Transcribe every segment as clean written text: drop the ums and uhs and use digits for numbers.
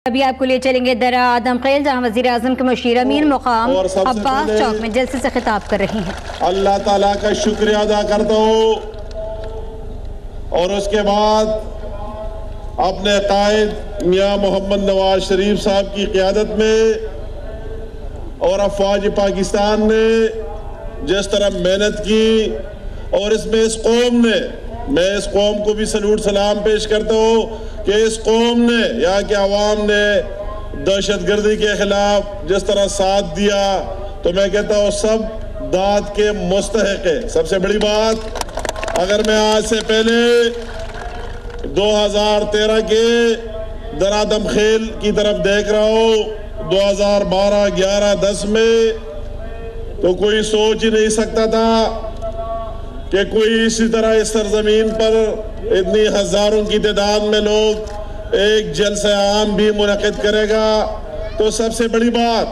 अभी आपको ले चलेंगे दरा आदम खेल, जहाँ वज़ीर आज़म के मशीर अमीन मुकाम अब्बास चौक में जलसे से खिताब कर रही हैं। अल्लाह ताला का शुक्रिया अदा करता हूँ और उसके बाद अपने कायद मियाँ मोहम्मद नवाज शरीफ साहब की क़ियादत में और अफवाज पाकिस्तान ने जिस तरह मेहनत की और इसमें इस कौम ने, मैं इस कौम को भी सलूट सलाम पेश करता हूँ कि इस कौम ने, यहाँ के अवाम ने दहशतगर्दी के खिलाफ जिस तरह साथ दिया, तो मैं कहता हूँ सब दाद के मुस्तहिक है। सबसे बड़ी बात, अगर मैं आज से पहले 2013 के दरादम खेल की तरफ देख रहा हूँ, 2012, 11, 10 में तो कोई सोच ही नहीं सकता था कि कोई इसी तरह इस सरजमीन पर इतनी हजारों की तादाद में लोग एक जलसा आम भी मुनक़िद करेगा। तो सबसे बड़ी बात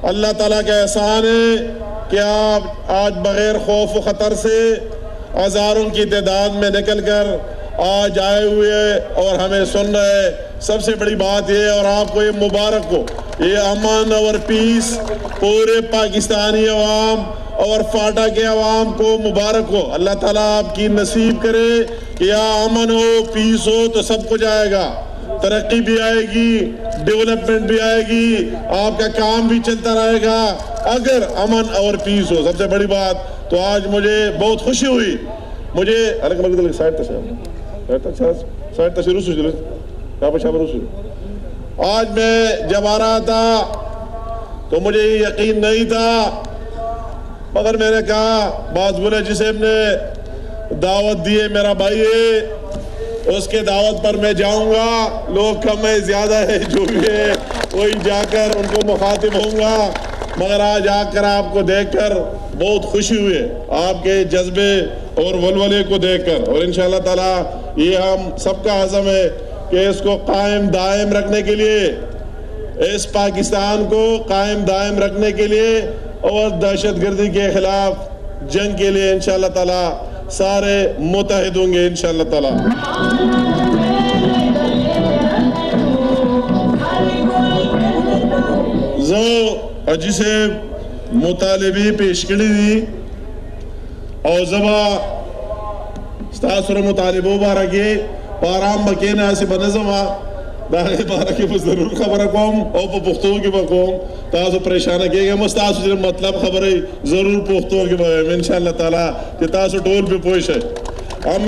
अल्लाह ताला का एहसान है कि आप आज बगैर खौफ व ख़तर से हजारों की तादाद में निकल कर आज आए हुए और हमें सुन रहे। सबसे बड़ी बात यह, और आपको ये मुबारक हो, ये अमन और पीस पूरे पाकिस्तानी अवाम और फाटा के अवाम को मुबारक हो। अल्लाह ताला आपकी नसीब करे कि यहाँ अमन हो, पीस हो, तो सब कुछ आएगा, तरक्की भी आएगी, डेवलपमेंट भी आएगी, आपका काम भी चलता रहेगा अगर अमन और पीस हो। सबसे बड़ी बात, तो आज मुझे बहुत खुशी हुई। मुझे आज मैं जब आ रहा था तो मुझे यकीन नहीं था, मगर मैंने कहा बाज़ जिसे हमने दावत दी है, मेरा भाई है, उसके दावत पर मैं जाऊंगा, लोग कम है ज़्यादा है जो भी है वही जाकर उनको मुखातिब होऊंगा। मगर आज आकर आपको देखकर बहुत खुशी हुई है, आपके जज्बे और वलवले को देखकर, और इंशाअल्लाह ताला ये हम सबका आज़म है कि इसको कायम दायम रखने के लिए, इस पाकिस्तान को कायम दायम रखने के लिए और दहशतगर्दी के खिलाफ जंग के लिए इंशाअल्लाह ताला सारे मुत्तहिद होंगे इंशाअल्लाह ताला। जो अजी से मुतालिबी पेशकड़ी दी और जबा स्तासुर मुतालिबो बारा के पाराम बकेना से बनजमा दागे बारा के बस जरूर खबर कौम और पुख्तों की बकौम तासु परेशान किएगा मुस्तासु जो मतलब खबर है जरूर पुख्तों के बारे में इंशाअल्लाह ताला कि तासु टोल पे पोश है। हम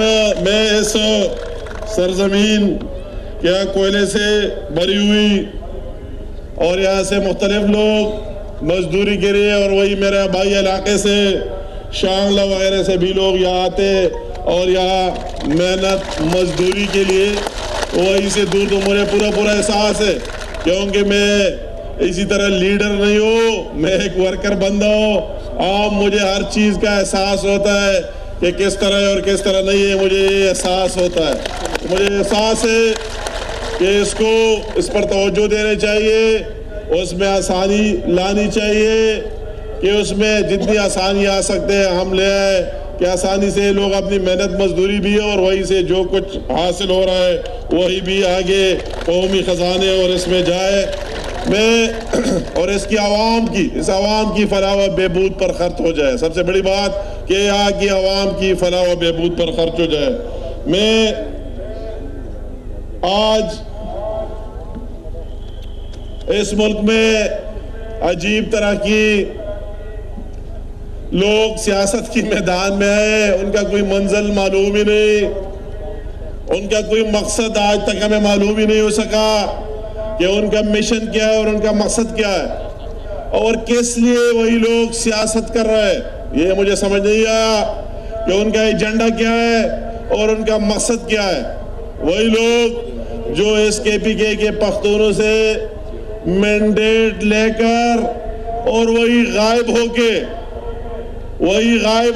मैं इस सरजमीन क्या कोयले से भरी हुई और यहाँ से मुख्तलिफ लोग मजदूरी के लिए, और वही मेरे भाई इलाके से शांगला वगैरह से भी लोग यहाँ आते और यहाँ मेहनत मजदूरी के लिए, वहीं से दूर तो मुझे पूरा एहसास है, क्योंकि मैं इसी तरह लीडर नहीं हूँ, मैं एक वर्कर बंदा हूँ। आप मुझे हर चीज़ का एहसास होता है कि किस तरह है और किस तरह नहीं है, मुझे ये एहसास होता है। मुझे एहसास है कि इस पर तवज्जो देनी चाहिए, उसमें आसानी लानी चाहिए कि उसमें जितनी आसानी आ सकते हैं हम ले आए कि आसानी से लोग अपनी मेहनत मजदूरी भी है और वहीं से जो कुछ हासिल हो रहा है वही भी आगे कौमी खजाने और इसमें जाए। मैं और इसकी इस आवाम की फलाह व बहबूद पर खर्च हो जाए। सबसे बड़ी बात कि यहाँ की आवाम की फलाह व बहबूद पर खर्च हो जाए। मैं आज इस मुल्क में अजीब तरह की लोग सियासत की मैदान में है, उनका कोई मंजिल मालूम ही नहीं, उनका कोई मकसद आज तक हमें मालूम ही नहीं हो सका कि उनका मिशन क्या है और उनका मकसद क्या है और किस लिए वही लोग सियासत कर रहे हैं। ये मुझे समझ नहीं आया कि उनका एजेंडा क्या है और उनका मकसद क्या है। वही लोग जो इस KPK के पख्तूनों से मैंडेट लेकर और वही गायब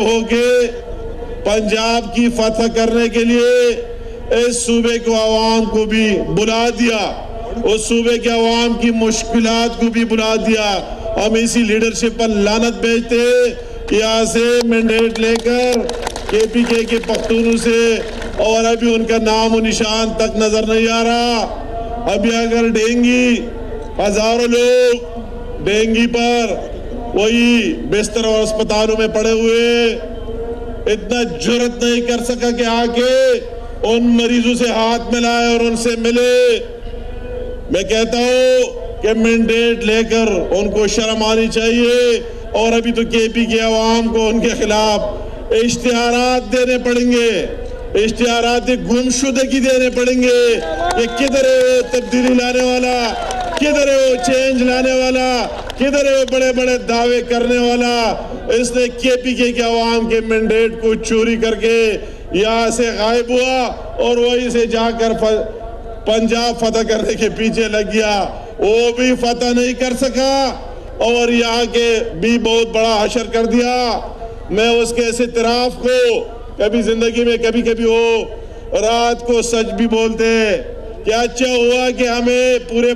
होके पंजाब की फतह करने के लिए इस सूबे को आवाम को भी बुला दिया, उस सूबे के आवाम की मुश्किलात को भी बुला दिया। हम इसी लीडरशिप पर लानत भेजते कि यहाँ से मैंडेट लेकर KPK के पख्तूनों से, और अभी उनका नाम और निशान तक नजर नहीं आ रहा। अभी अगर डेंगू, हजारों लोग डेंगू पर वही बिस्तर और अस्पतालों में पड़े हुए, इतना जुर्रत नहीं कर सका कि आके उन मरीजों से हाथ मिलाए और उनसे मिले। मैं कहता हूं कि मैंडेट लेकर उनको शर्म आनी चाहिए और अभी तो केपी के अवाम को उनके खिलाफ इश्तिहारात देने पड़ेंगे, इश्तिहारात गुमशुदगी देने पड़ेंगे कि किधर है वो तब्दीली लाने वाला, किधर है वो चेंज लाने वाला, किधर है वो बड़े बड़े दावे करने वाला। इसने केपी के अवाम के मैंडेट को चोरी करके यहाँ से गायब हुआ और वहीं से जाकर पंजाब फतह करने के पीछे लग गया। वो भी फतह नहीं कर सका और यहाँ के भी बहुत बड़ा हशर कर दिया। मैं उसके इस इतराफ को कभी जिंदगी में कभी कभी वो रात को सच भी बोलते हैं कि अच्छा हुआ कि हमें पूरे